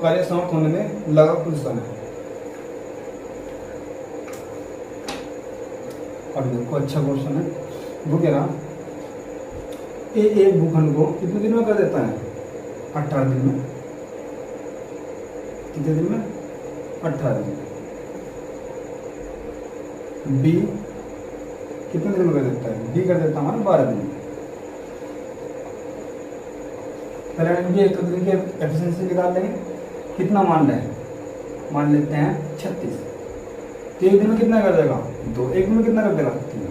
कार्य समाप्त होने में लगा कुछ समय। और देखो अच्छा क्वेश्चन है, वो कह रहा एक भूखंड को कितने दिन में कर देता है? 18 दिन में। कितने दिन में? 18 दिन। बी कितने दिन में कर देता है? बी कर देता हमारा 12 दिन में। पहले मुझे एक दिन की एफिशिएंसी निकाल लेंगे। कितना मान लें? मान लेते हैं 36। तो एक दिन में कितना कर देगा? 2। एक दिन में कितना कर देगा? 3।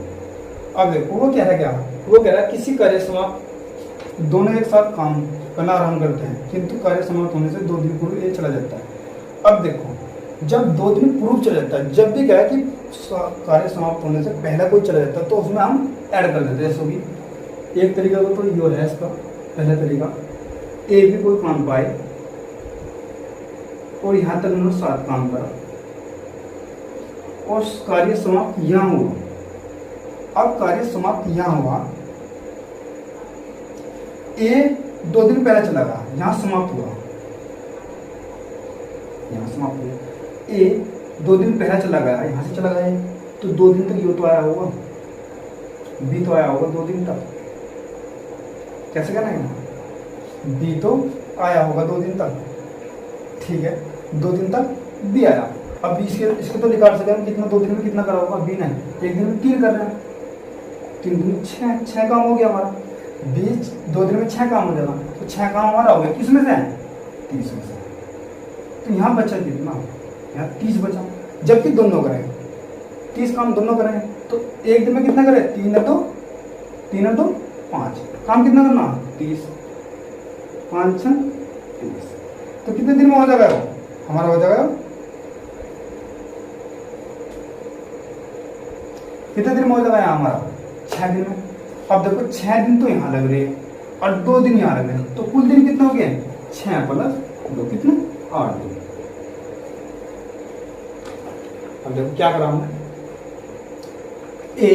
अब देखो वो कह रहा वो कह रहा है किसी कार्य समाप्त, दोनों एक साथ काम करना आरंभ करते हैं किंतु कार्य समाप्त होने से 2 दिन पूर्व ये चला जाता है। अब देखो जब 2 दिन पूर्व चला जाता है, जब भी क्या है कि कार्य समाप्त होने से पहले कोई चला जाता है तो उसमें हम ऐड कर देते हैं। जैसे कि एक तरीका तो ये है इसका पहला तरीका, ए भी कोई काम पाए और यहाँ तक उन्होंने 7 काम करा और कार्य समाप्त यहाँ हुआ। अब कार्य समाप्त यहाँ हुआ, ए 2 दिन पहले चला गया, यहाँ समाप्त हुआ, यहाँ समाप्त हुआ। ए 2 दिन पहले चला गया, यहाँ से चला गया तो 2 दिन तक ये तो आया होगा, बी तो आया होगा 2 दिन तक। कैसे कहना है? बी तो आया होगा 2 दिन तक, ठीक है, 2 दिन तक बी आया। अब इसके तो निकाल सके हम कितना 2 दिन में कितना करा होगा बी ने? 1 दिन में 3 कर रहे हैं, 3 दिन में 6 काम हो गया हमारा। बी 2 दिन में 6 काम हो जाएगा, तो 6 काम हमारा हो गया किसमें से? 30 में से। तो यहाँ बचा कितना? यहाँ 30 बचा, जबकि दोनों करेंगे 30 काम दोनों करेंगे तो एक दिन में कितना करें? 3 है तो 5 काम कितना करना? 30, 5 6 30। तो कितने दिन में हो जाएगा? हमारा हो जाएगा कितने दिन में हो जाएगा यहाँ हमारा? 6 दिन में। अब देखो 6 दिन तो यहाँ लग रहे हैं और 2 दिन यहाँ लग रहे हैं, तो कुल दिन कितने हो गए? 6 + 2 कितने? 8 दिन। अब देखो क्या करा हमने, ए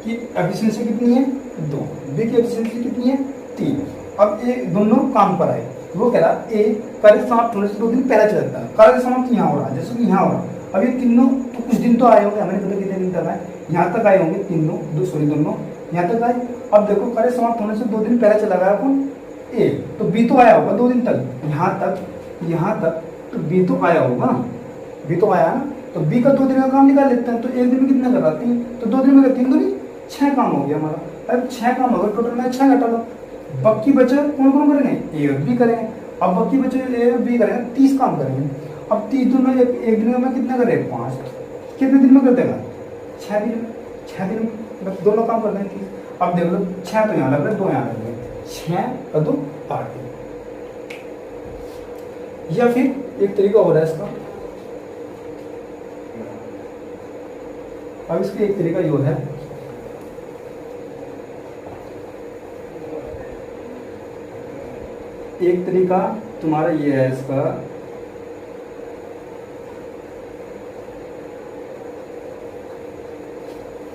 की एफिशिएंसी कितनी है? 2, बी की एफिशिएंसी कितनी है? 3। अब ए दोनों काम पर आए, वो कह रहा ए कार्य समाप्त होने से 2 दिन पहले चल जाता है, कार्य समाप्त यहाँ हो रहा है, जैसे कि यहाँ हो रहा है। अब ये तीनों तो कुछ दिन तो आए होंगे, हमें पता कितने दिन तक आए, यहाँ तक आए होंगे तीनों, दोनों यहाँ तक आए। अब देखो कार्य समाप्त होने से 2 दिन पहले चला गया कौन? ए, तो बी तो आया होगा 2 दिन तक, यहाँ तक तो बी तो आया होगा ना, बी तो आया ना, तो बी का 2 दिन का काम निकाल लेते हैं। तो एक दिन में कितना कर रहा? 3, तो 2 दिन में 3 दूनी 6 काम हो गया हमारा। अब 6 काम होगा, टोटल में 6 घटा लो, बाकी बचे कौन कौन करेंगे? ए और बी करेंगे। अब बाकी बचे ए और बी करेंगे, 30 काम करेंगे। अब 30 दोनों एक दिन में कितना करें? 5। कितने दिन में कर देगा? 6 दिन में। 6 दिन में दोनों काम कर देंगे 30। अब देख लो 6 तो यहाँ लग रहे, 2 यहाँ लग रहे, 6 और 2 8 दिन। या फिर एक तरीका हो रहा है इसका, अब इसका एक तरीका यो है, एक तरीका तुम्हारा ये है इसका,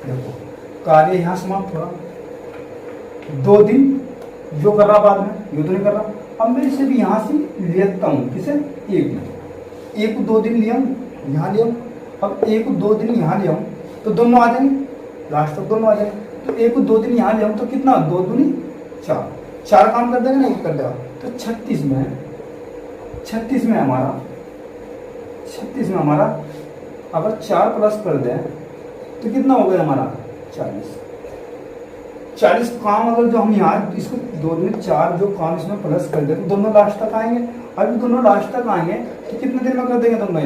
देखो कार्य यहाँ समाप्त हो रहा, 2 दिन जो कर रहा बाद में, ये तो नहीं कर रहा। अब मैं इसे भी यहाँ से लेता हूँ, किसे? एक को 2 दिन लिया हूँ, यहाँ लिया हूँ। अब एक को 2 दिन यहाँ लिया हूँ तो दोनों आ जाएंगे, लास्ट तक दोनों आ जाएंगे। तो एक को 2 दिन यहाँ लिया हूँ तो कितना? 2 दूनी 4 काम कर देगा ना, एक कर देगा। तो 36 में हमारा अगर 4 प्लस कर दें तो कितना हो गया हमारा? 40 काम। अगर जो हम यहाँ इसको 2 में 4 जो काम इसमें प्लस कर दे तो दोनों लास्ट तक आएंगे। अभी दोनों लास्ट तक आएंगे तो कितने दिन में कर देंगे दोनों?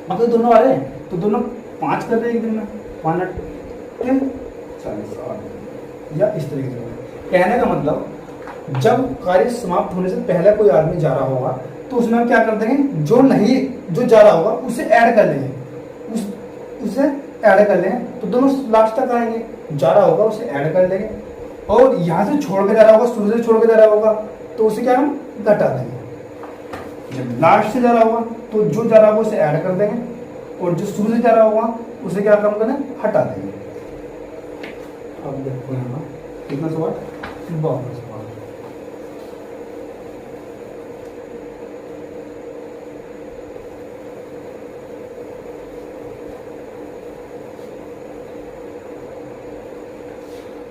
अगर दोनों आ रहे तो दोनों 5 कर देंगे एक दिन में, 5 40 या इस तरीके से। कहने का मतलब जब कार्य समाप्त होने से पहले कोई आदमी जा रहा होगा तो उसमें हम क्या कर देंगे? जो जा रहा होगा उसे ऐड कर लेंगे, उसे ऐड कर लेंगे तो दोनों लास्ट तक आएंगे। जा रहा होगा उसे ऐड कर लेंगे और यहाँ से छोड़ के जा रहा होगा, शुरू से छोड़ के जा रहा होगा तो उसे क्या हम घटा देंगे। जब लास्ट से जा रहा होगा तो जो जा रहा होगा उसे ऐड कर देंगे और जो शुरू से जा रहा होगा उसे क्या काम करें? हटा देंगे। अब देखो यहाँ कितना सवाल? 52 सवाल।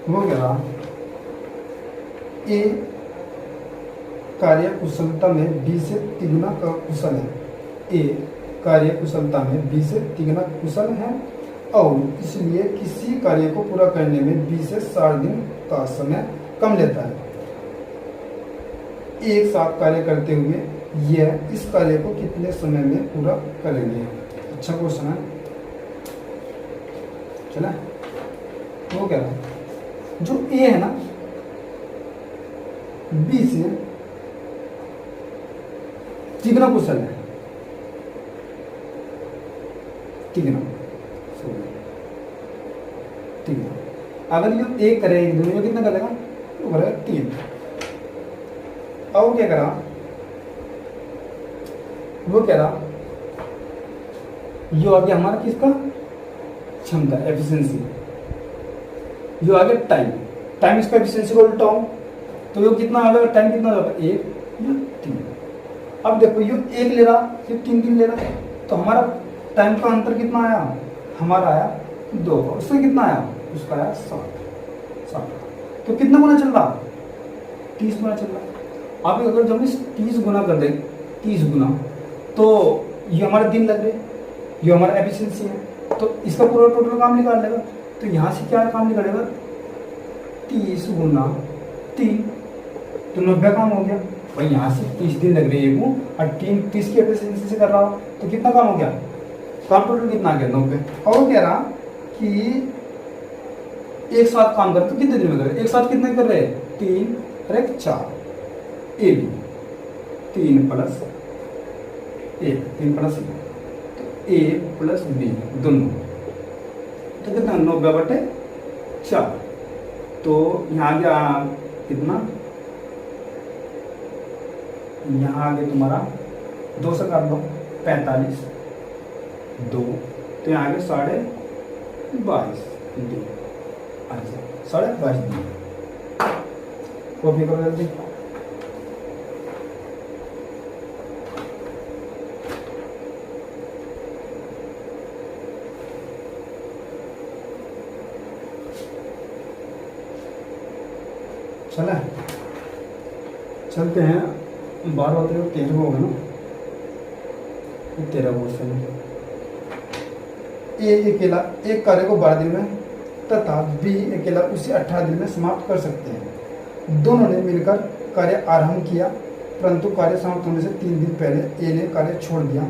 वो क्या रहा, ए कार्य कुशलता में बी से तिगुना का कुशल है। ए कार्य कुशलता में बी से तिगुना कुशल है और इसलिए किसी कार्य को पूरा करने में बी से 60 दिन का समय कम लेता है। एक साथ कार्य करते हुए यह इस कार्य को कितने समय में पूरा करेंगे। अच्छा क्वेश्चन है। चला, वो क्या है, जो ए है ना बी से तिगुना कुशल है, तिगुना अगर ये एक करे दोनों में कितना करेगा, तो करेगा 3। अब वो क्या करा, वो कह रहा यो आ गया हमारा किसका, क्षमता एफिशिएंसी, यो आ गया टाइम, टाइम इसका एफिशिएंसी को उल्टाओ तो यो कितना आ गया, टाइम कितना होगा 1 या 3। अब देखो यो 1 ले रहा, फिर 3 दिन ले रहा, तो हमारा टाइम का अंतर कितना आया, हमारा आया 2, उससे कितना आया, उसका आया 60। तो कितना गुना चल रहा, 30 गुना चल रहा। अब अगर जब इस 30 गुना कर दे, 30 गुना, तो ये हमारे दिन लग रहे, ये हमारा एफिशिएंसी है, तो इसका पूरा टोटल काम निकाल लेगा। तो यहाँ से क्या काम निकालेगा, 30 गुना 3, तो 90 काम हो गया। और यहाँ से 30 दिन लग रहे हैं और 30 की एफिशिएंसी से कर रहा हो, तो कितना काम हो गया, काम टोटल कितना आ गया 90। और वो कह रहा कि एक साथ काम करते तो कितने दिन में कर रहे, एक साथ कितने कर रहे, 3 और 1 4, ए बी 3 प्लस 1, 3 प्लस 1, तो ए प्लस बी दोनों, तो कितना 90/4। तो यहाँ गया कितना, यहाँ आगे तुम्हारा 2 से कर लो 45, 2, तो यहाँ आगे 22.5 दिन, 22.5 दिन। कॉपी करो जल्दी। चला, चलते हैं 12 13 हो गए ना, 13 क्वेश्चन। ए अकेला एक कार्य को 12 दिन में तथा बी अकेला उसे 18 दिन में समाप्त कर सकते हैं। दोनों ने मिलकर कार्य आरंभ किया, परंतु कार्य समाप्त होने से 3 दिन पहले ए ने कार्य छोड़ दिया।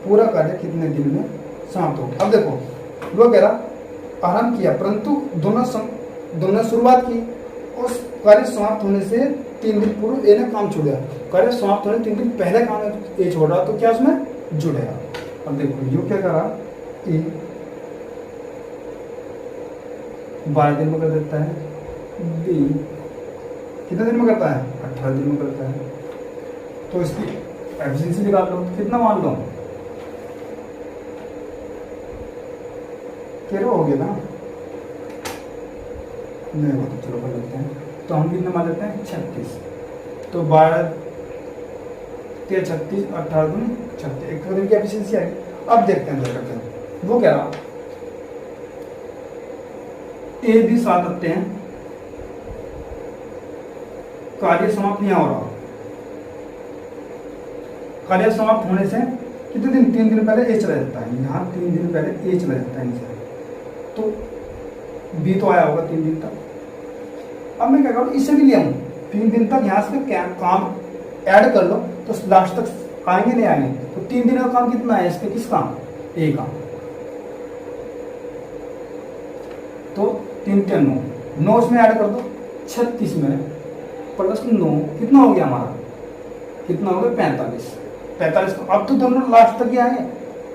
पूरा कार्य कितने दिन में समाप्त हो। अब देखो, वो कह रहा आरंभ किया, परंतु दोनों शुरुआत की, उस कार्य समाप्त होने से 3 दिन पूर्व ए ने काम छोड़ दिया। कार्य समाप्त होने 3 दिन पहले काम ए छोड़ रहा, तो क्या उसमें जुड़ेगा। अब देखो यू क्या करा, ए 12 दिन में कर देता है, बी कितने दिन में करता है, 18 दिन में करता है। तो इसकी एफिशिएंसी निकाल लो, कितना मान लो, 13 हो गया ना, नहीं हो तो चलो कर लेते हैं। तो हम कितना मान लेते हैं 36, तो 12 3 36, 18 दूनी 36, 1 दिन की एफिशिएंसी आएगी। अब देखते हैं क्या करते हैं। वो कह रहा ए भी साथ रखते हैं, कार्य समाप्त नहीं हो रहा, कार्य समाप्त होने से कितने दिन, 3 दिन पहले ए चला जाता है, यहाँ 3 दिन पहले ए चला जाता है इनसे, तो बी तो आया होगा 3 दिन तक। अब मैं क्या करूँ, इसे भी ले आऊँ 3 दिन तक, यहाँ से क्या काम ऐड कर लो तो लास्ट तक आएंगे नहीं आएंगे। तो 3 दिन का काम कितना है इसके, किस काम, ए का, तो 3 3 9 उसमें ऐड कर दो, 36 में प्लस 9 कितना हो गया हमारा, कितना हो गया 45। तो अब तो दोनों लास्ट तक ही आएंगे,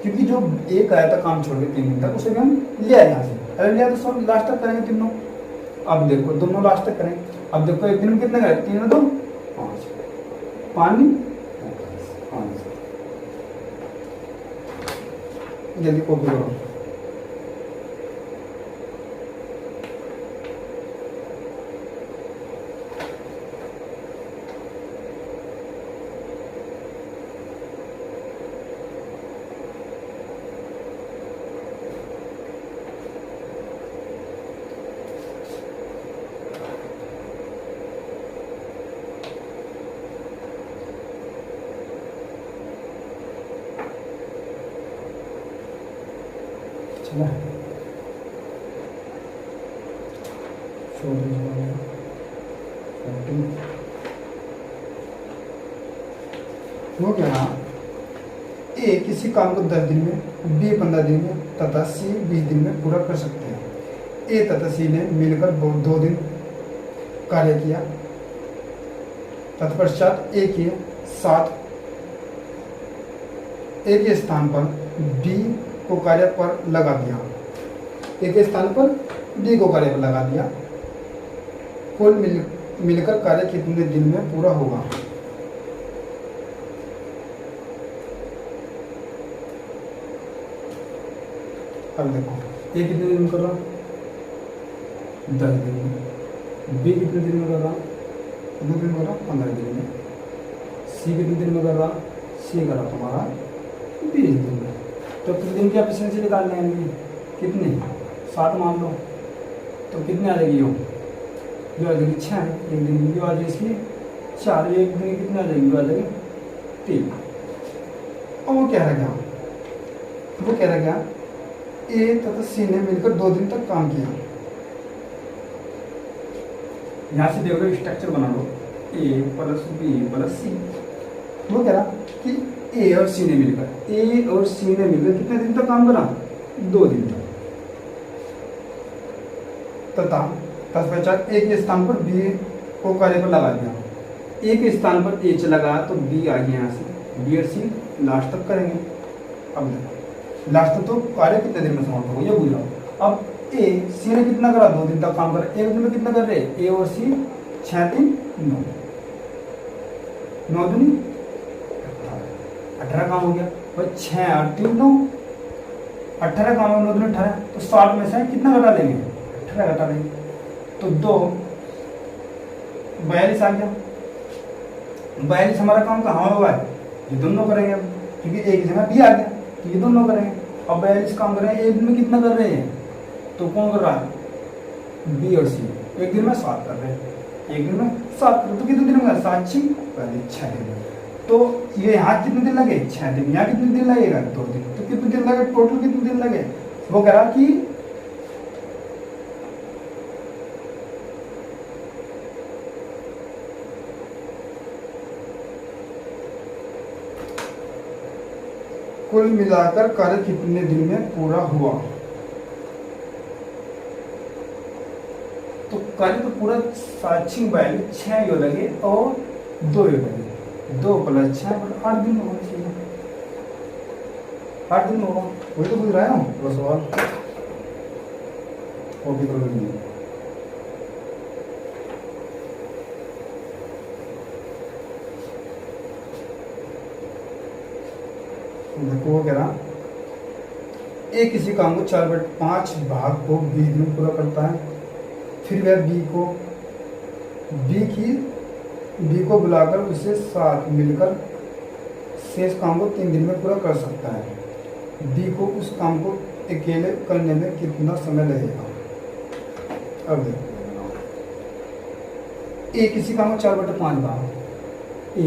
क्योंकि जो एक आया था काम छोड़ के 3 दिन तक, उसे भी हम ले आए यहाँ से, अरे लिया तो सब लास्ट तक करेंगे तीनों। अब देखो दोनों लास्ट तक करें। अब देखो एक दिन में कितने करें, 3 में 2 5, पानी 5, जल्दी कॉपी करो। चला 14 हो गया ना। ए किसी काम को 10 दिन में, बी 15 दिन में तथा सी 20 दिन में पूरा कर सकते हैं। ए तथा सी ने मिलकर 2 दिन कार्य किया, तत्पश्चात ए के साथ ए के स्थान पर बी को कार्य पर लगा दिया, ए के स्थान पर बी को कार्य पर लगा दिया। कुल मिलकर कार्य कितने दिन में पूरा होगा? अब देखो ए कितने दिन में कर रहा, 10 दिन में। बी कितने दिन में कर रहा, 2 दिन में कर रहा, 15 दिन में। सी कितने दिन में कर रहा, सी कर रहा तुम्हारा 20 दिन में। तो कितने दिन की एफिशिएंसी निकाल लेंगे, कितनी 7 मान लो, तो कितने आ जाएगी जो आ जाएगी 6, 1 दिन की जो आ जाएगी इसकी 4, 1 दिन की कितने आ जाएगी, जो आ जाएगी 3। और वो कह रहा क्या, वो कह रहा क्या, ए तथा सी ने मिलकर 2 दिन तक काम किया। यहां से देखो स्ट्रक्चर बना लो, ए प्लस बी प्लस सी। वो कह रहा कि ए और सी ने मिलकर कितने दिन तक काम करा, 2 दिन तक। तथा तत्पश्चात ए के स्थान पर बी को कार्य पर लगा दिया। ए के स्थान पर ए लगा तो बी आ गया, यहाँ से बी और सी लास्ट तक करेंगे। अब देखो लास्ट तो कार्य कितने दिन में समाप्त होगा ये बुझ रहा हूँ। अब ए सी ने कितना करा, 2 दिन तक काम करा। 1 दिन में कितना कर रहे, ए और सी 6 दिन 9, 9 दिन 18 काम हो गया भाई। 6 8 3 9, 18 काम है, 9 दिन 18, तो 60 में से कितना घटा लेंगे, 18 घटा लेंगे, तो 2 42 आ गया। 42 हमारा काम कहाँ हुआ है, ये दोनों करेंगे अब, क्योंकि एक जगह बी आ गया, तो ये दोनों करेंगे। अब 42 काम कर रहे हैं, 1 दिन में कितना कर रहे हैं, तो कौन कर रहा है, बी और सी। 1 दिन में 7 कर रहे हैं, 1 दिन में 7 कर, तो कितने दिन में 7 6 पहले 6 दिन में। तो ये यहाँ कितने दिन लगे, 6 दिन। यहाँ कितने दिन लगेगा, 2 दिन। तो कितने दिन लगे टोटल, कितने दिन लगे, वो कह रहा कि कुल मिलाकर कार्य कितने दिन में पूरा हुआ। तो कार्य तो पूरा 6 यो लगे और 2 यो लगे, 2 + 6 = 8 दिन होना चाहिए, 8 दिन होगा। वही तो पूछ रहा है वो सवाल, कॉपी कर लीजिए। देखो वो कह रहा, ए किसी काम को 4/5 भाग को 20 दिन में पूरा करता है। फिर वह बी को बुलाकर उससे साथ मिलकर शेष काम को 3 दिन में पूरा कर सकता है। बी को उस काम को अकेले करने में कितना समय लगेगा। अब देखो, ए किसी काम को 4/5 भाग, ए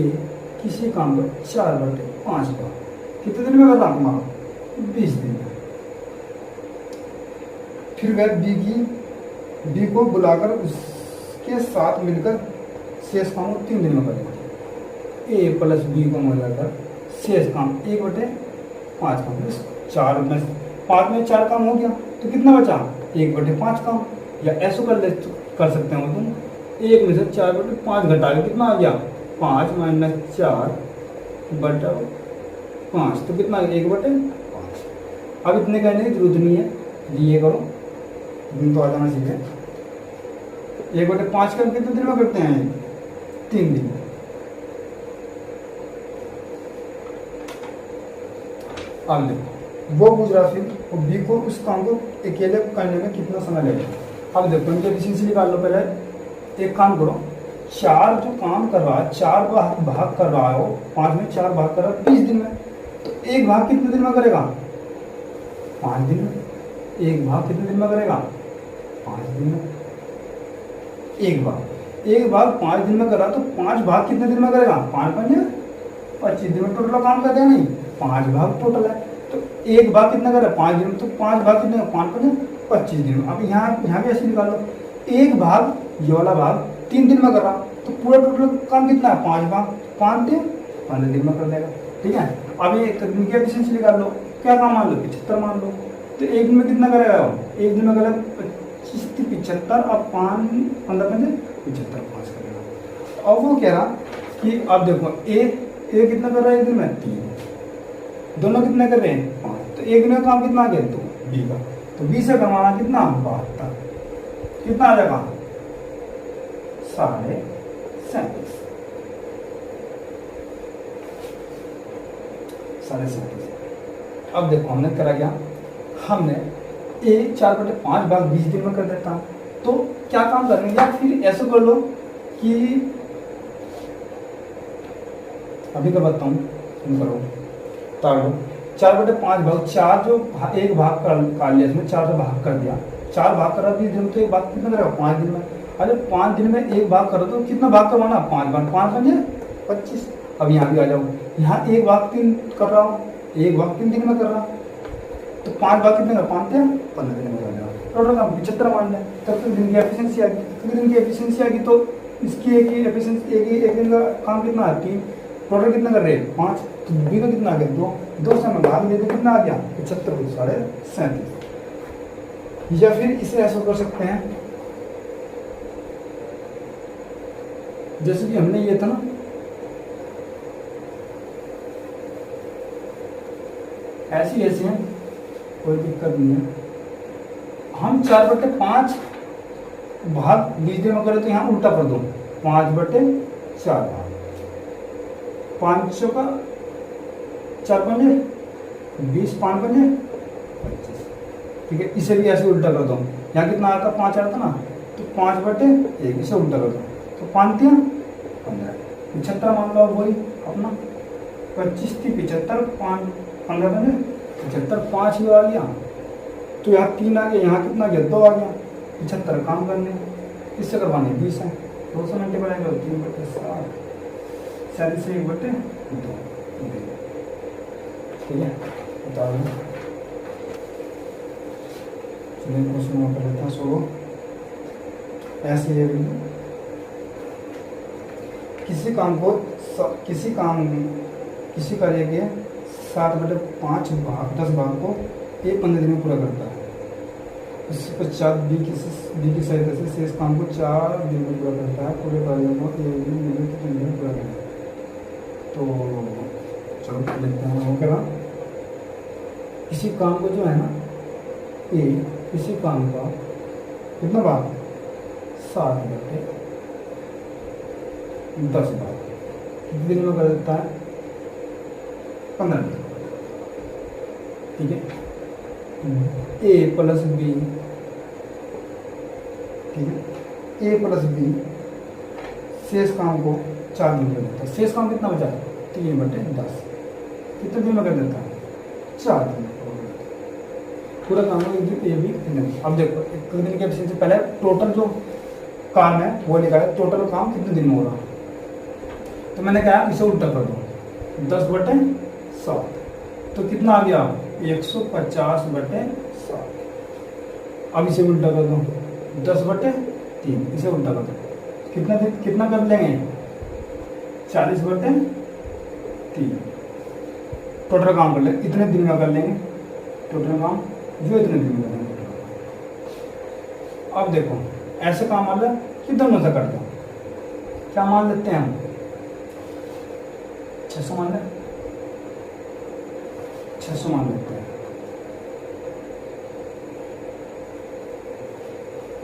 किसी काम को 4/5 भाग कितने दिन में कर रहा तुम्हारा, 20 दिन में। फिर वह बी को बुलाकर उसके साथ मिलकर शेष काम को 3 दिन में करेगा। ए प्लस बी को मिलाकर शेष काम 1/5 काम, 4 में 5 में 4 काम हो गया, तो कितना बचा, 1/5 काम। या ऐसा कर सकते हो तुम, 1 में से 4/5 घटा के कितना आ गया, 5 - 4/5, तो कितना 1/5। अब इतने कहने की जरूरत नहीं है, ये करो, दिन तो आ जाना चाहिए। 1/5 का कितने दिन में करते हैं, 3 दिन। अब देखो वो पूछ रहा फिर बी को उस काम को अकेले करने में कितना समय लगेगा। अब देखो इनकी एफिशिएंसी निकाल लो। पहले एक काम करो, 4 जो काम कर रहा है, 4 भाग कर रहा हो, 5 में 4 भाग कर रहा है 20 दिन में, तो 1 भाग कितने दिन में करेगा, 5 दिन में। 1 भाग कितने दिन में करेगा, 5 दिन में। 1 भाग 5 दिन में कर रहा, तो 5 भाग कितने दिन में करेगा, 5 × 5 = 25 दिन में टोटल काम कर दिया। नहीं, 5 भाग टोटल है, तो एक भाग कितना कर रहा है 5 दिन में, तो 5 भाग कितने 5 5 25 दिन में। अब यहाँ भी ऐसे निकाल लो, एक भाग ये वाला भाग 3 दिन में कर रहा, तो पूरा टोटल काम कितना है 5 भाग 5 दिन 15 दिन में कर देगा। ठीक है, अब ये एक दिन की एफिशिएंसी निकाल लो, क्या काम मान लो 75 मान लो, तो एक दिन में कितना करेगा वो, एक दिन में करेगा 25 75, अब 5 15 15 75 5 करेगा। अब वो कह रहा कि अब देखो ए कितना कर रहा है एक दिन में 3, दोनों कितने कर रहे हैं 5, तो एक दिन का काम कितना आ गया 2 बी का, तो बी से कमाना कितना 72, कितना आ जाएगा 37.5 37.5। अब देखो हमने करा क्या, हमने ए 4/5 भाग 20 दिन में कर देता, तो क्या काम करेंगे, या फिर ऐसे कर लो कि अभी कर बताता हूँ, तुम करो ताड़ो 4/5 भाग 4 जो एक भाग कर लिया इसमें 4 भाग कर दिया, 4 भाग करा 20 दिन में, तो एक भाग कितना करेगा 5 दिन में। अरे 5 दिन में एक भाग करो तो कितना भाग करवाना 5 भाग 5 बजे 25। अब यहाँ भी आ जाओ, यहाँ एक भाग 3 कर रहा हूँ, एक भाग 3 दिन में कर रहा, तो 5 भाग कितने का 5 थे 15 दिन में कर रहा, टोटल काम 75 मान लें, तब तक दिन की एफिशिएंसी आ गई। तो दिन की एफिशिएंसी आ गई तो इसकी एक ही एफिशिएंसी एक दिन का काम कितना है 3, टोटल कितना कर रहे हैं 5, तो बी का कितना आ गया 2 से मैं भाग देते कितना आ गया 75 37। या फिर इसे ऐसा कर सकते हैं, जैसे कि हमने ये था ना, ऐसी ऐसी है कोई दिक्कत नहीं है, हम 4/5 भाग 20 दिन में करें तो यहाँ उल्टा कर दो 5/4 भाग 5 का 4 पंजे 20 5 पंजे 25। ठीक है, इसे भी ऐसे उल्टा कर दो, यहाँ कितना आता 5 आता ना, तो 5/1 इसे उल्टा कर दो, तो 5 3 15 75 मान लो, वही अपना 25 थी 75 5 15 पंजे 75 5 ही आ गया, तो यहाँ 3 आ गया, यहाँ कितना गया 2 आ गया, 75 काम करने इससे करवाने 20 है, 2 से मल्टीप्लाई करो 3/7 40 से 1/2। ठीक है, बता दो चलिए क्वेश्चन कर लेते हैं। सो ऐसे ये किसी कार्य के 7/5 भाग 10 भाग को ए 15 दिन में पूरा करता है, इसके पश्चात बी की सहायता से शेष काम को 4 दिन में पूरा करता है, पूरे कार्य को ए दिन में पूरा करता है। तो चलो देखते हैं वो क्या, इसी काम को जो है ना ए, इसी काम का कितना भाग 7/10 भाग कितने दिन में कर देता है 15 दिन। ठीक है, ए प्लस बी, ठीक है, ए प्लस बी शेष काम को 4 दिन में कर देता है, शेष काम कितना बचा 3/10 कितने दिन में कर देता है 4 दिन में पूरा काम है। ए बी नहीं, अब देखो एक दिन की एफिशिएंसी पहले टोटल जो काम है वो निकाला, टोटल काम कितने दिन में हो रहा, तो मैंने कहा इसे उल्टा कर दो 10/7, तो कितना आ गया 150/7। अब इसे उल्टा कर दो 10/3, इसे उल्टा कर दो कितना कर लेंगे 40/3, टोटल काम कर लेंगे, इतने दिन में कर लेंगे टोटल काम, जो इतने दिन में कर लेंगे। अब देखो ऐसे काम मान लो कि दोनों से कर दो, क्या मान लेते हैं हम 600 मान लें, 600 मान लेते हैं,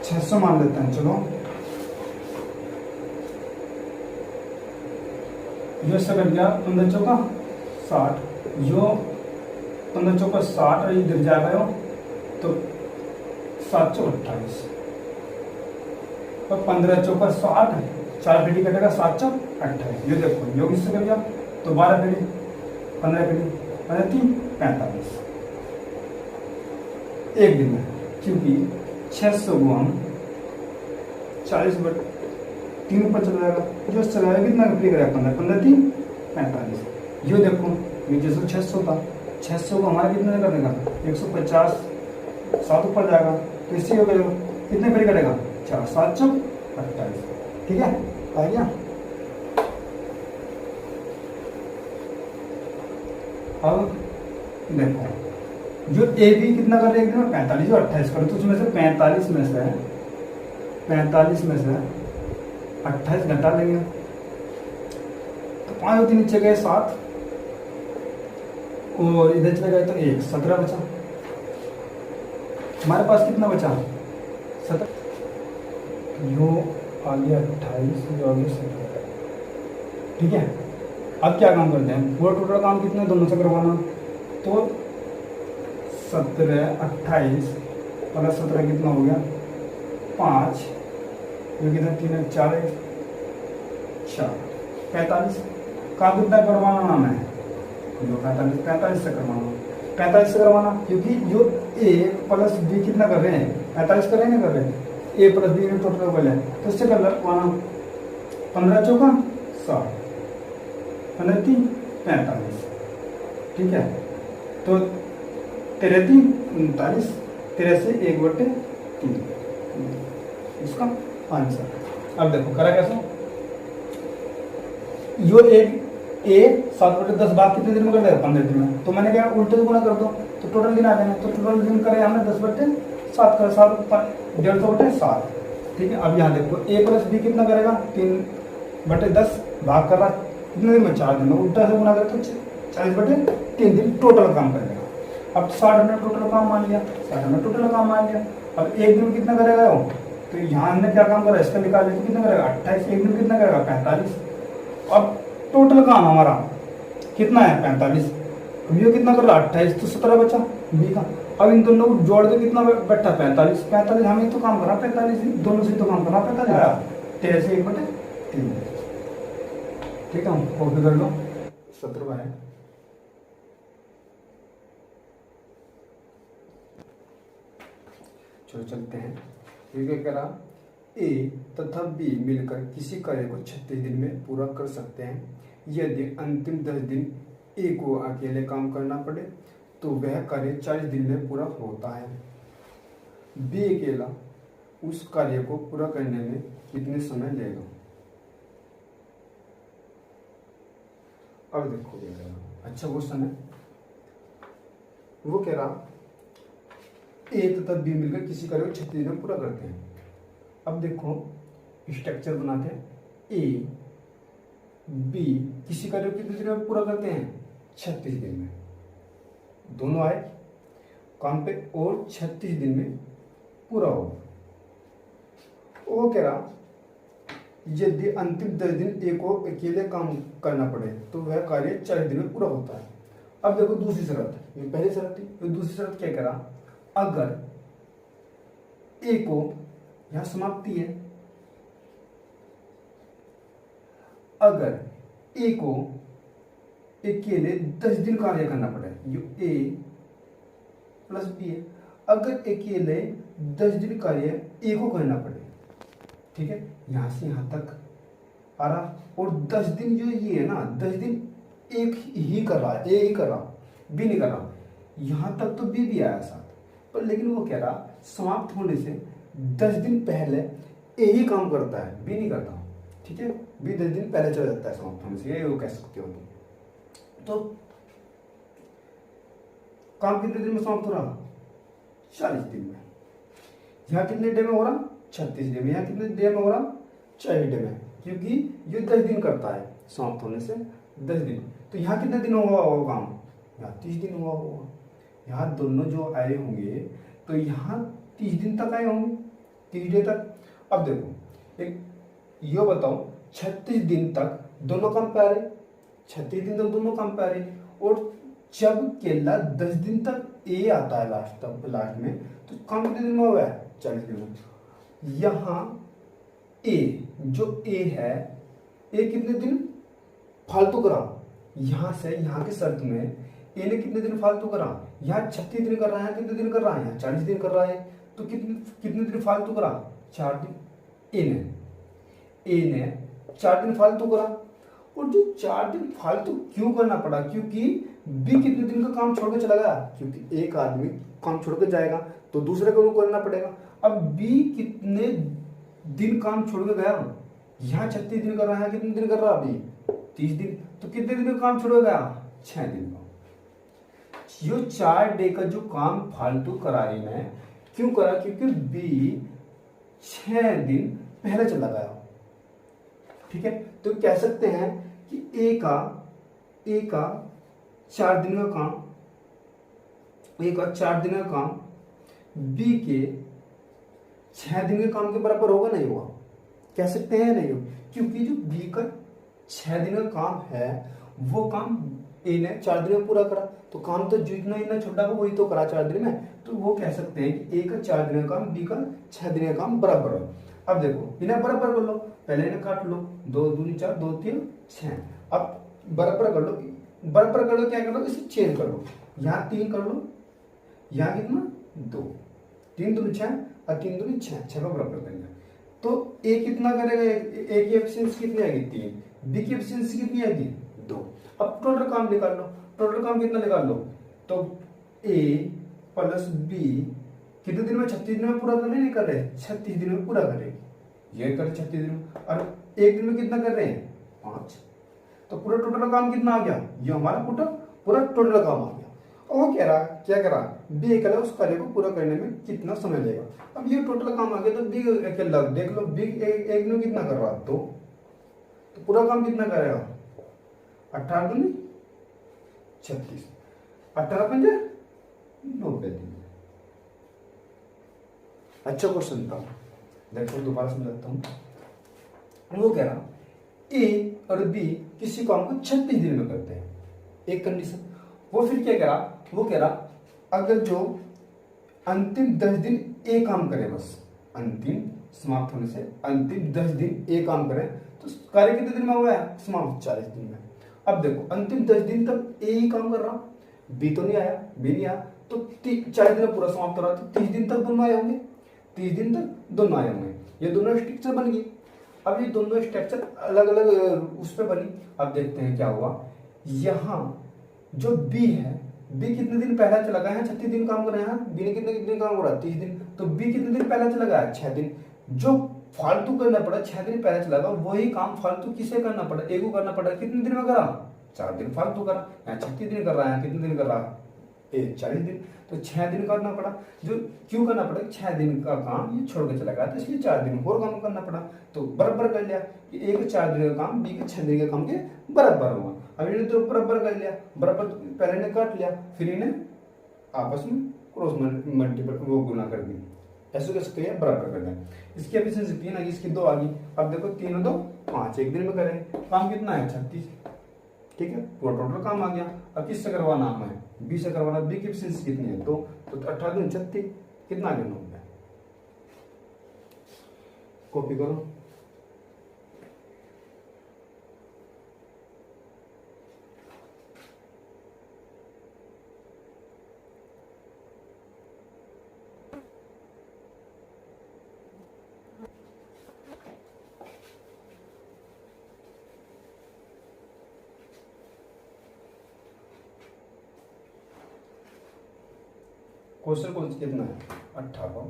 600 मान लेते हैं। चलो जो से कट गया 15 चौका 60, जो 15 चौका 60 और इधर जाएगा तो 7 चौका 28 और 15 चौका 60, 4 पीढ़ी कटेगा 7 चौक 28। ये देखो योग इससे कर गया तो 12 पीढ़ी 15 पीढ़ी 3 45 एक दिन में, क्योंकि 600 को हम 40/3 पर चला जाएगा, जो चलाएगा कितना पीढ़ी करेगा 15 15 3 45। ये देखो ये जैसे 600 था 600 को हमारा कितने कर देगा 150, 7 ऊपर जाएगा तो इससे हो गया कितने पेड़ कटेगा 4, 7 चौक 28। ठीक है, आ गया। अब देखो जो ए बी कितना कर रहे हैं 45 और 28 कर, तो उसमें से 45 में से 28 घटा देंगे तो 5 होती नीचे गए 7 और इधर चले गए तो 1, 17 बचा। हमारे पास कितना बचा 17, यो आगे 28, यो आगे 17। ठीक है, अब क्या काम करते हैं, पूरा टोटल काम कितने दोनों से करवाना, तो 17, 28 प्लस 17 कितना हो गया 5, जो कितना 3, 4, 45। काम कितना करवाना नाम है 45 से करवाना, 45 से करवाना, क्योंकि जो ए प्लस बी कितना कर रहे हैं 45 कर रहे हैं, कर रहे हैं ए प्लस बी में टोटल कर लें तो इससे करवाना 15 चौका 60, 15 3 45। ठीक है, तो 13 3 39, 13 से 1/3 इसका आंसर। अब देखो करा कैसे, यो एक ए 7/10 भाग कितने दिन में कर देगा 15 दिन में, तो मैंने क्या उल्टे से गुना कर दो तो टोटल दिन आ जाना, तो टोटल दिन करे हमने 10/7 कर 150/7। ठीक है, अब यहाँ देखो ए प्लस बी कितना करेगा 3/10 भाग कर रहा कितने दिन में 4 दिन में, उल्टा से गुना करे तो 40/3 दिन टोटल काम करेगा। अब 60 में टोटल काम मान लिया, 60 में टोटल काम मान लिया। अब एक दिन में कितना करेगा वो, तो यहाँ हमने क्या काम करा इसका निकाल लिया, कितना करेगा 28, एक दिन कितना करेगा 45। अब टोटल काम हमारा कितना है 45, ये कितना कर रहा 28, तो 17 बचा बी का। अब इन दोनों को जोड़ के कितना बैठा 45, हमें तो काम करा 45, दोनों से तो काम करा 45 आया 13 से 1/3। ठीक है, कॉपी कर लो 17 है। चलो चलते हैं, ये क्या करा ए तथा बी मिलकर किसी कार्य को 36 दिन में पूरा कर सकते हैं। यदि अंतिम 10 दिन ए को अकेले काम करना पड़े तो वह कार्य 40 दिन में पूरा होता है। बी अकेला उस कार्य को पूरा करने में कितने समय लेगा। अब देखो अच्छा क्वेश्चन है, वो कह रहा ए तथा बी मिलकर किसी कार्य को 36 दिन में पूरा करते हैं। अब देखो स्ट्रक्चर बनाते हैं, ए बी किसी कार्य को कितने दिन में पूरा करते हैं 36 दिन में, दोनों आए काम पे और 36 दिन में पूरा हो। वो कह रहा यदि अंतिम 10 दिन ए को अकेले काम करना पड़े तो वह कार्य 40 दिन में पूरा होता है। अब देखो दूसरी शर्त, ये पहली शर्त थी, तो दूसरी शर्त क्या कह रहा, अगर ए को यहां समाप्ति है, अगर ए को अकेले 10 दिन कार्य करना पड़े, जो ए प्लस बी है, अगर अकेले 10 दिन कार्य ए को करना पड़े, ठीक है, यहां से यहां तक आ रहा, और 10 दिन जो ये है ना 10 दिन एक ही कर रहा है, ए ही कर रहा, बी नहीं कर रहा, यहां तक तो बी भी आया साथ, पर लेकिन वो कह रहा समाप्त होने से 10 दिन पहले ए ही काम करता है, बी नहीं करता। ठीक है, बी 10 दिन पहले चला जाता है समाप्त होने से, ये वो कह सकते हो तुम। तो काम कितने दिन में समाप्त हो रहा 40 दिन में। यहाँ कितने डे में हो रहा 36 डे में, यहाँ कितने डे में हो रहा 40 डे में, क्योंकि ये 10 दिन करता है समाप्त होने से 10 दिन। तो यहाँ कितने दिन हुआ होगा काम, यहाँ 30 दिन हुआ होगा। यहाँ दोनों जो आए होंगे तो यहाँ 30 दिन तक आए होंगे, 30 डे तक। अब देखो एक यो बताओ 36 दिन तक दोनों काम पे आ रहे, 36 दिन तक दोनों काम पे आ रहे, और जब केला 10 दिन तक ए आता है लास्ट में, तो काम कितने दिन में हुआ है 40 दिन में। यहाँ ए जो ए है, ए कितने दिन फालतू करा, यहाँ से यहाँ की शर्त में ए ने कितने दिन फालतू करा, यहाँ 36 दिन कर रहा है, कितने दिन कर रहा है यहाँ 40 दिन कर रहा है, तो कितने दिन फालतू करा 4 दिन। ए ने 4 दिन फालतू करा, और जो 4 दिन फालतू क्यों करना पड़ा, क्योंकि बी कितने दिन का काम छोड़ के चला गया, क्योंकि एक आदमी काम छोड़ के जाएगा तो दूसरे को करना पड़ेगा। अब बी कितने दिन काम छोड़ के गया, यहाँ 36 दिन कर रहा है, कितने दिन कर रहा अभी 30 दिन, तो कितने दिन का काम छोड़ के गया 6 दिन का। जो 4 डे का जो काम फालतू करा रही मैं, क्यों करा, क्योंकि बी 6 दिन पहले चला गया। ठीक है, तो कह सकते हैं कि ए का 4 दिन का काम, ए का 4 दिन का काम बी के 6 दिन के काम के बराबर होगा, नहीं होगा, कह सकते हैं नहीं हो, क्योंकि जो बी का 6 दिन का काम है वो काम ए ने 4 दिन में पूरा करा, तो काम तो जितना इतना छोटा हो वही तो करा 4 दिन में, तो वो कह सकते हैं कि ए का 4 दिन का काम बी का 6 दिन का काम बराबर है। अब देखो इन्हें बराबर कर लो, पहले इन्हें काट लो, 2 दूनी 4, 2 3 6, अब बराबर कर लो, बराबर कर लो, क्या कर लो, इसे चेंज कर लो, यहाँ 3 कर लो, यहाँ कितना 2, 3 दूनी 6 और 3 दूनी 6, 6 का बराबर करेंगे तो ए कितना करेगा, ए की एफिशिएंसी कितनी आएगी 3, बी की एफिशिएंसी कितनी आएगी 2। अब टोटल काम निकाल लो, टोटल काम कितना निकाल लो, तो ए प्लस बी कितने दिन में 36 दिन में पूरा करने नहीं कर रहे, 36 दिन में पूरा करेगी, ये कर 36 दिन में, और एक दिन में कितना कर रहे हैं 5, तो पूरा टोटल काम कितना आ गया, ये हमारा पूरा टोटल काम आ गया। और वो कह रहा क्या कह रहा, बी अकेला उस कार्य को पूरा करने में कितना समय लेगा। अब ये टोटल काम आ गया, तो बी अकेला देख लो, बी एक दिन में कितना कर रहा, तो पूरा काम कितना करेगा 18 दूनी 36, 18 पंजे 90 दिन। अच्छा क्वेश्चन था, देखो दोबारा समझाता हूं। वो कह रहा ए और बी किसी काम को 36 दिन में करते हैं, एक कंडीशन। वो फिर क्या कह रहा, वो कह रहा अगर जो अंतिम 10 दिन ए काम करे, बस अंतिम समाप्त होने से अंतिम 10 दिन ए काम करे, तो कार्य कितने दिन में हुआ है, समाप्त 40 दिन में। अब देखो अंतिम 10 दिन तक ए ही काम कर रहा, बी तो नहीं आया, बी नहीं आया, तो 40 दिन में पूरा समाप्त हो रहा, तो 30 दिन तक दोनों आए होंगे, 30 दिन तक दोनों आए होंगे, ये दोनों स्ट्रक्चर बन गई। अब ये दोनों स्ट्रक्चर अलग अलग उस पर बनी। अब देखते हैं क्या हुआ, यहाँ जो बी है, बी कितने दिन पहला चला गया है, 36 दिन काम कर रहे हैं, बी ने कितने दिन काम करा 30 दिन, तो बी कितने दिन पहला चला गया 6 दिन। जो फालतू करना पड़ा 6 दिन पहले चला गया, वही काम फालतू किसे करना पड़ा, ए को करना पड़ा, कितने दिन में करा 4 दिन फालतू करा, यहाँ 36 दिन कर रहा है, कितने दिन कर रहा ए 40 दिन, तो 6 दिन करना पड़ा। जो क्यों करना पड़ा, 6 दिन का काम ये छोड़ के चला गया, तो इसलिए 4 दिन और काम करना पड़ा, तो बराबर कर लिया कि ए के 4 दिन का काम बी के 6 दिन के काम के बराबर हुआ। अब इन्हें तो बराबर कर लिया, बराबर पहले ने काट लिया, फिर इन्हें आपस में क्रॉस मल्टीपल वो गुना कर दी, ऐसे कैसे किया, बराबर कर दिया। इसकी एफिशिएंसी 3 आ गई, इसकी 2 आ गई। अब देखो 3 और 2 5, एक दिन में करेंगे, काम कितना है 36, ठीक है, पूरा टोटल काम आ गया। अब किससे करवाना है, बी से करवाना, बी की एफिशिएंसी कितनी है, तो 18 दूनी 36, कितना आ गया 90। कॉपी करो, क्वेश्चन कौन सा कितना है 18।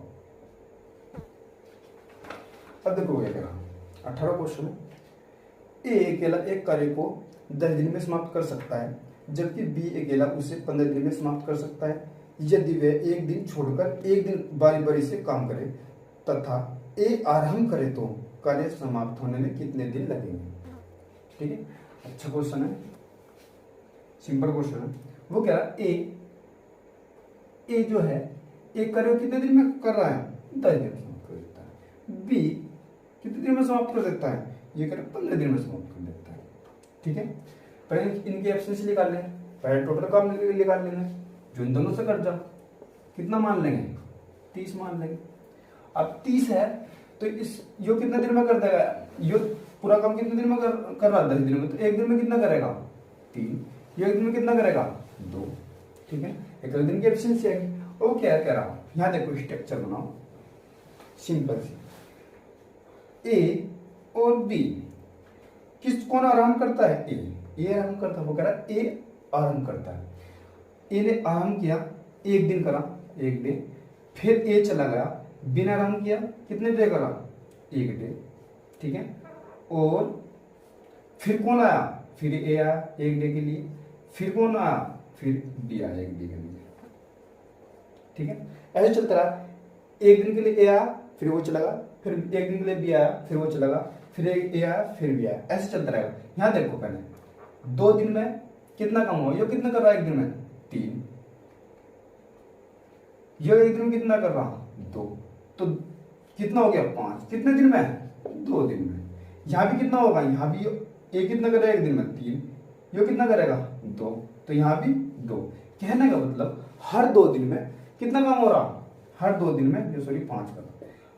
अब देखो क्या कह रहा, 18 क्वेश्चन है, ए अकेला एक कार्य को 10 दिन में समाप्त कर सकता है, जबकि बी अकेला उसे 15 दिन में समाप्त कर सकता है, यदि वह एक दिन छोड़कर एक दिन बारी बारी से काम करे तथा ए आरंभ करे तो कार्य समाप्त होने में कितने दिन लगेंगे। ठीक है, अच्छा क्वेश्चन है, सिंपल क्वेश्चन है। वो क्या ए जो है एक कार्य कितने दिन में कर रहा है 10 दिन में समाप्त कर देता है, बी कितने दिन में समाप्त कर देता है, ये कार्य 15 दिन में समाप्त कर देता है। ठीक है, पहले इनकी एफिशिएंसी निकाल लें, पहले टोटल काम निकाल लेंगे, जो इन दोनों से कट जाओ, कितना मान लेंगे 30 मान लेंगे। अब 30 है तो इस यो कितने दिन में कर देगा, यो पूरा काम कितने दिन में कर रहा है 10 दिन में, तो एक दिन में कितना करेगा 3, ये एक दिन में कितना करेगा 2। ठीक है, एक दिन की एफिशिएंसी आएगी। वो क्या कह रहा, यहाँ देखो स्ट्रक्चर बनाओ सिंपल सी, ए और बी कौन आराम करता है? ए आराम करता है। वो कह रहा है ए आराम करता है। ए ने आराम किया, एक दिन करा, एक डे। फिर ए चला गया, बिना आराम किया, कितने डे करा? एक डे, ठीक है। और फिर कौन आया? फिर ए आया एक डे के लिए। फिर कौन आया? फिर बी आया एक डे के लिए, ठीक है। ऐसे चलता रहा। एक दिन के लिए ए आया, फिर वो चला गया, फिर एक दिन के लिए बी आया, फिर वो चला गया, फिर ए आया, फिर बी आया, ऐसे चलता रहेगा। यहां देखो पहले 2 दिन में कितना काम हुआ? ये कितना कर रहा है एक दिन में? 3। ये एक दिन में कितना कर रहा? 2। तो कितना हो गया? 5। कितने दिन में? 2 दिन में। यहां भी कितना होगा? यहां भी ये कितना करेगा एक दिन में? 3। ये कितना करेगा? 2। तो यहां भी 2। कहने का मतलब हर 2 दिन में कितना काम हो रहा? हर 2 दिन में, ये सॉरी 5 का,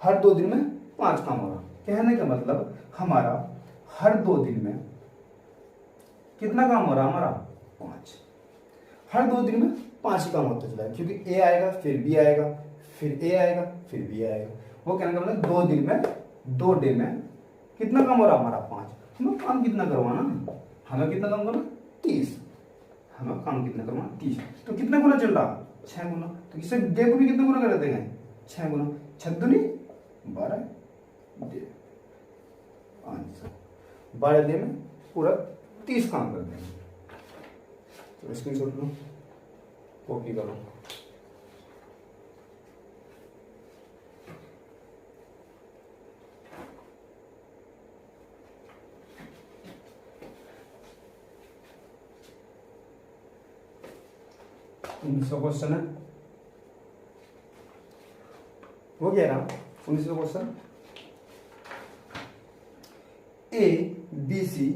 हर 2 दिन में 5 काम हो रहा। कहने का मतलब हमारा हर 2 दिन में कितना काम हो रहा? हमारा 5। हर 2 दिन में 5 ही काम होता चला है, क्योंकि ए आएगा, फिर बी आएगा, फिर ए आएगा, फिर बी आएगा। वो कहने का मतलब 2 दिन में, 2 डे में कितना काम हो रहा? हमारा 5। हमें काम कितना करवाना? हमें कितना काम करना? 30। हमें काम कितना करवाना? 30। तो कितने गुना चल रहा? 6 गुना। तो इसे डे को भी कितने गुना कर देते हैं? 6 गुना। 6 दूनी 12 डे, आंसर 12 डे में पूरा 30 काम कर देंगे। तो स्क्रीनशॉट लो, कॉपी करो। क्वेश्चन है, वो कह रहा 19वां क्वेश्चन, ए बी सी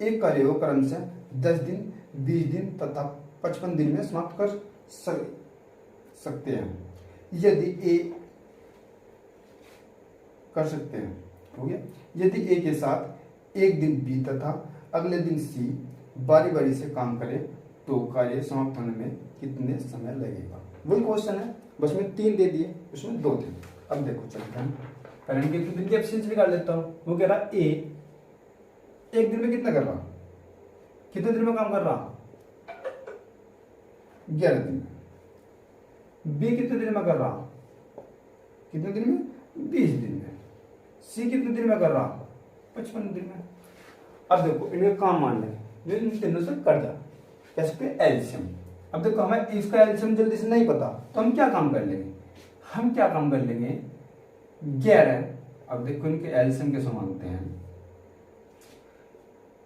एक कार्य को क्रम से 10 दिन, 20 दिन तथा 55 दिन में समाप्त कर सकते हैं। यदि ए कर सकते हैं, हो गया। यदि ए के साथ एक दिन बी तथा अगले दिन सी बारी बारी से काम करे तो कार्य समाप्त होने में कितने समय लगेगा? वही क्वेश्चन है, बस में 3 दे दिए, उसमें 2 थे। अब देखो चलते हैं, पहले इनके दिन की एफिशिएंसी निकाल लेता हूं। वो कह रहा ए एक दिन में कितना कर रहा? कितने दिन में काम कर रहा? 11 दिन में। बी कितने दिन में कर रहा? कितने दिन में? 20 दिन में। सी कितने दिन में कर रहा? 55 दिन में। अब देखो इनके काम मान लें, इन तीनों से कट जा, कैसे? एलसीएम। अब देखो हमें इसका एलसीएम जल्दी से नहीं पता, तो हम क्या काम कर लेंगे? हम क्या काम कर लेंगे? 11। अब देखो इनके एलसीएम कैसे मांगते हैं?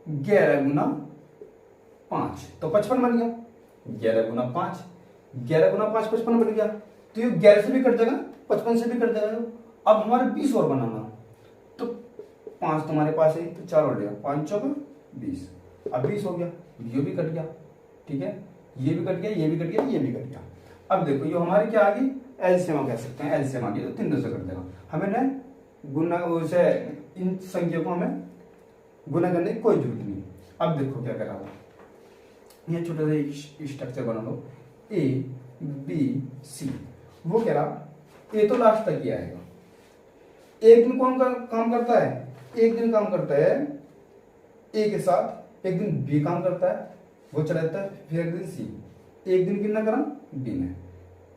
11 गुना 5 तो 55 बन गया। 11 गुना 5, 11 गुना 5 55 बन गया। तो ये 11 से भी कट जाएगा, 55 से भी कट जाएगा। अब हमारे 20 और बनाना, तो 5 तुम्हारे पास है, तो 4 और लेगा, 5 चौका 20। अब 20 हो गया, ये भी कट गया, ठीक है। ये भी कट गया, ये भी कट गया, ये भी कट गया। अब देखो ये हमारी क्या आ गई? एलसीएम कह सकते हैं। एलसीएम आ गई तो 3 से कर देगा। हमें ना गुना उसे इन संख्या को हमें गुना करने की कोई जरूरत नहीं। अब देखो क्या करा हुआ, ये छोटा सा स्ट्रक्चर बना लो, ए बी सी। वो कह रहा ए तो लास्ट तक ही आएगा। एक दिन कौन काम करता है? एक दिन काम करता है ए के साथ, एक दिन बी काम करता है, वो चला जाता है। फिर अगले दिन सी, एक दिन कितना करा? बी ने,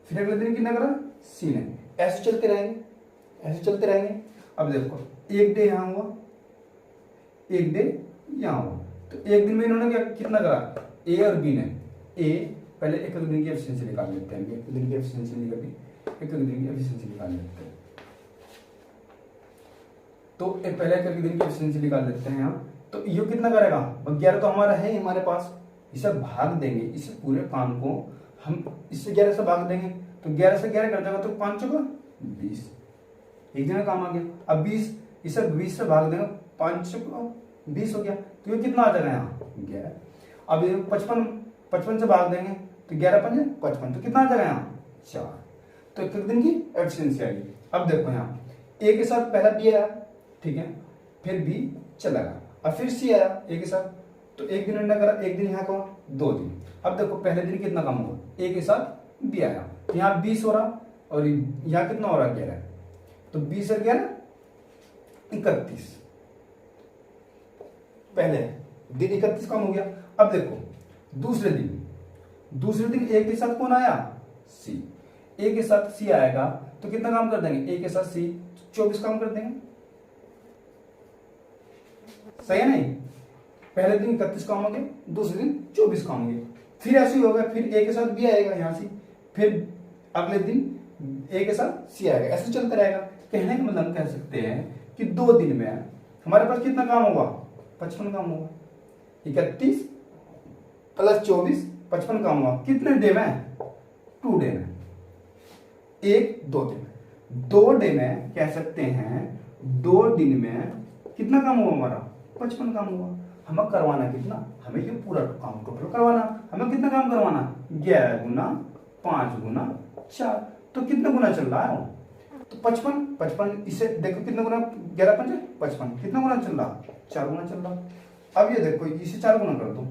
फिर अगले दिन कितना करा? सी ने। ऐसे चलते रहेंगे, ऐसे चलते रहेंगे। अब देखो एक डे यहां हुआ, एक डे यहां हुआ, तो एक दिन में इन्होंने क्या कितना करा? ए और बी ने। ए पहले एक दिन की एफिशिएंसी निकाल लेते हैं, एक दिन की एफिशिएंसी निकाल ली, एक दिन की एफिशिएंसी निकाल लेते हैं। तो पहले एक दिन की एफिशिएंसी निकाल लेते हैं यहाँ। तो ये कितना करेगा? 11 तो हमारा है हमारे पास, इसे भाग देंगे, इस पूरे काम को हम इससे 11 से भाग देंगे, तो 11 से 11 कर जाएगा, तो 5 चौका 20, एक दिन का काम आ गया। अब 20, इसे 20 से भाग देंगे, 5 चौका 20 हो गया, तो ये कितना आ जाएगा यहाँ? 11। अब ये 55 से भाग देंगे, तो 11 5 55, तो कितना आ जाएगा यहाँ? 4। तो एक दिन की एफिशिएंसी आएगी। अब देखो यहाँ ए के साथ पहला बी आया, ठीक है, फिर बी चला गया, अब फिर सी आया ए के साथ, तो एक दिन अंडा करा, एक दिन यहाँ का, 2 दिन। अब देखो पहले दिन कितना काम हुआ? ए के साथ बी आया, तो यहाँ 20 हो रहा, और यहाँ कितना हो रहा? 11। तो 20 और 11 31, पहले दिन 31 काम हो गया। अब देखो दूसरे दिन ए के साथ कौन आया, सी। ए के साथ सी आएगा तो कितना काम कर देंगे, ए के साथ सी 24 काम कर देंगे, सही है नहीं। पहले दिन 31 काम होंगे, दूसरे दिन 24 काम होंगे। फिर ऐसे ही होगा, फिर ए के साथ बी आएगा यहां से, फिर अगले दिन ए के साथ सी आएगा, ऐसे चलता रहेगा। कहने का मतलब कह सकते हैं कि 2 दिन में हमारे पास कितना काम होगा, 55 काम होगा। 31 प्लस 24 55 काम हुआ। कितने डे में, 2 डे में, 2 दिन में। 2 डे में कह सकते हैं 2 दिन में कितना काम हुआ हमारा, 55 काम हुआ। हमें करवाना कितना, हमें ये पूरा काम टोटल करवाना। हमें कितना काम करवाना, 11 गुना 5 गुना 4। तो कितना गुना चल रहा है, तो 55 इसे देखो कितना गुना, 11 5 55, कितना गुना चल रहा, 4 गुना चल रहा। अब ये देखो इसे 4 गुना कर दो,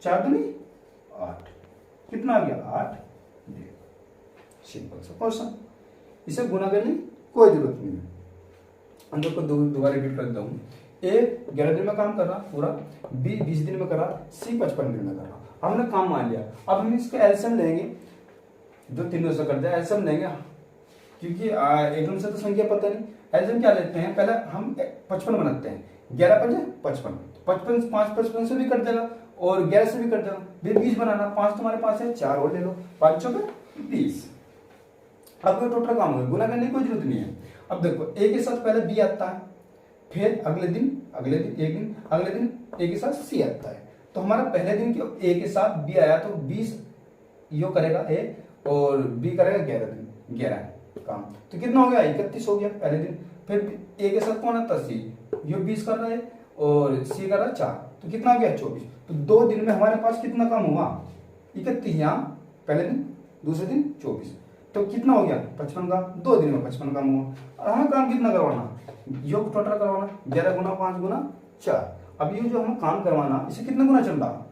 4 दूनी 8, कितना आ गया 8। सिंपल सा क्वेश्चन, इसे गुना करने की कोई जरूरत नहीं है। हम लोग को दोबारा रिपीट कर देता हूँ। ए 11 दिन में काम कर रहा पूरा, बी 20 दिन में कर रहा, सी 55 दिन में कर रहा। हमने काम मान लिया। अब हम इसका एलसीएम लेंगे, जो तीनों से करते हैं एलसीएम लेंगे, क्योंकि एकदम से तो संख्या पता नहीं। एलसीएम क्या लेते हैं, पहले हम 55 बनाते हैं, 11 5 55, 5 55 से भी कर देगा और 11 से भी कर देगा। फिर 20 बनाना, 5 तुम्हारे पास है, 4 और ले लो, 5 चौके 20। अब ये टोटल काम हो गया, गुना करने की कोई जरूरत नहीं है। अब देखो ए के साथ पहले बी आता है, फिर अगले दिन अगले दिन ए के साथ सी आता है। तो हमारा पहले दिन क्यों ए के साथ बी आया, तो 20 यो करेगा ए और बी करेगा 11 काम। तो कितना हो गया, 31 हो गया पहले दिन। फिर ए के साथ कौन आता है, सी, यो 20 कर रहा है और सी कर रहा है 4, तो कितना हो गया 24। तो 2 दिन में हमारे पास कितना काम हुआ, 31 यहाँ पहले दिन, दूसरे दिन 24, तो कितना हो गया 55 का। 2 दिन में 55 काम हुआ। और हमें काम कितना करवाना, योग टोटल करवाना, 11 गुना 5 गुना 4। अब ये जो हमें काम करवाना, इसे कितना गुना चल रहा,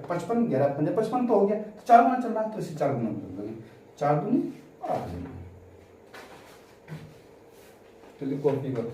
55, 11 5 55 तो हो गया, तो 4 गुना चल रहा है, तो इसे 4 गुना कर देंगे, 4 दूनी 8 गुना। तो कॉपी करो।